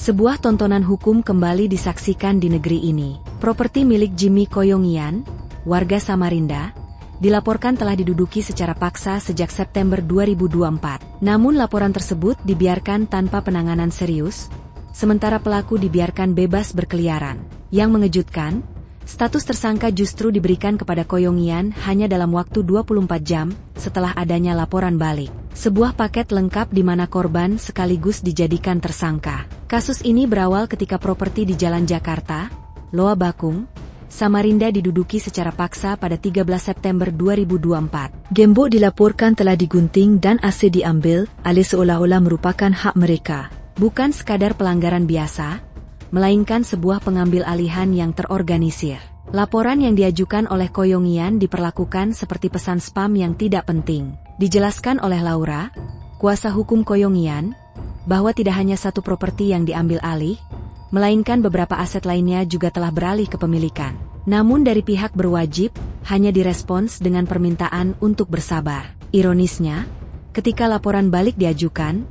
Sebuah tontonan hukum kembali disaksikan di negeri ini. Properti milik Jimmy Koyongian, warga Samarinda, dilaporkan telah diduduki secara paksa sejak September 2024. Namun laporan tersebut dibiarkan tanpa penanganan serius, sementara pelaku dibiarkan bebas berkeliaran. Yang mengejutkan, status tersangka justru diberikan kepada Koyongian hanya dalam waktu 24 jam setelah adanya laporan balik. Sebuah paket lengkap di mana korban sekaligus dijadikan tersangka. Kasus ini berawal ketika properti di Jalan Jakarta, Loa Bakung, Samarinda diduduki secara paksa pada 13 September 2024. Gembok dilaporkan telah digunting dan AC diambil, alih seolah-olah merupakan hak mereka. Bukan sekadar pelanggaran biasa, melainkan sebuah pengambil alihan yang terorganisir. Laporan yang diajukan oleh Koyongian diperlakukan seperti pesan spam yang tidak penting. Dijelaskan oleh Laura, kuasa hukum Koyongian, bahwa tidak hanya satu properti yang diambil alih, melainkan beberapa aset lainnya juga telah beralih ke pemilikan. Namun dari pihak berwajib, hanya direspons dengan permintaan untuk bersabar. Ironisnya, ketika laporan balik diajukan,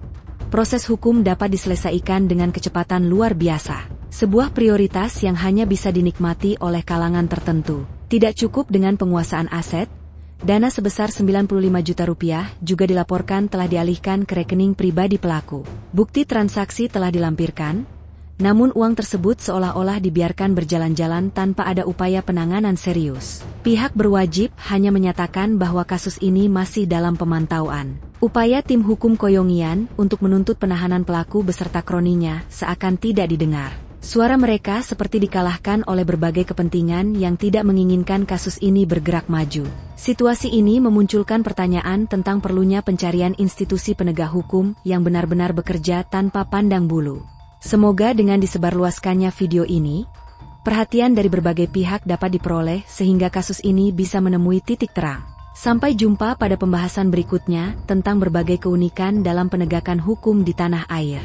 proses hukum dapat diselesaikan dengan kecepatan luar biasa. Sebuah prioritas yang hanya bisa dinikmati oleh kalangan tertentu. Tidak cukup dengan penguasaan aset, dana sebesar 95 juta rupiah juga dilaporkan telah dialihkan ke rekening pribadi pelaku. Bukti transaksi telah dilampirkan, namun uang tersebut seolah-olah dibiarkan berjalan-jalan tanpa ada upaya penanganan serius. Pihak berwajib hanya menyatakan bahwa kasus ini masih dalam pemantauan. Upaya tim hukum Koyongian untuk menuntut penahanan pelaku beserta kroninya seakan tidak didengar. Suara mereka seperti dikalahkan oleh berbagai kepentingan yang tidak menginginkan kasus ini bergerak maju. Situasi ini memunculkan pertanyaan tentang perlunya pencarian institusi penegak hukum yang benar-benar bekerja tanpa pandang bulu. Semoga dengan disebarluaskannya video ini, perhatian dari berbagai pihak dapat diperoleh sehingga kasus ini bisa menemui titik terang. Sampai jumpa pada pembahasan berikutnya tentang berbagai keunikan dalam penegakan hukum di tanah air.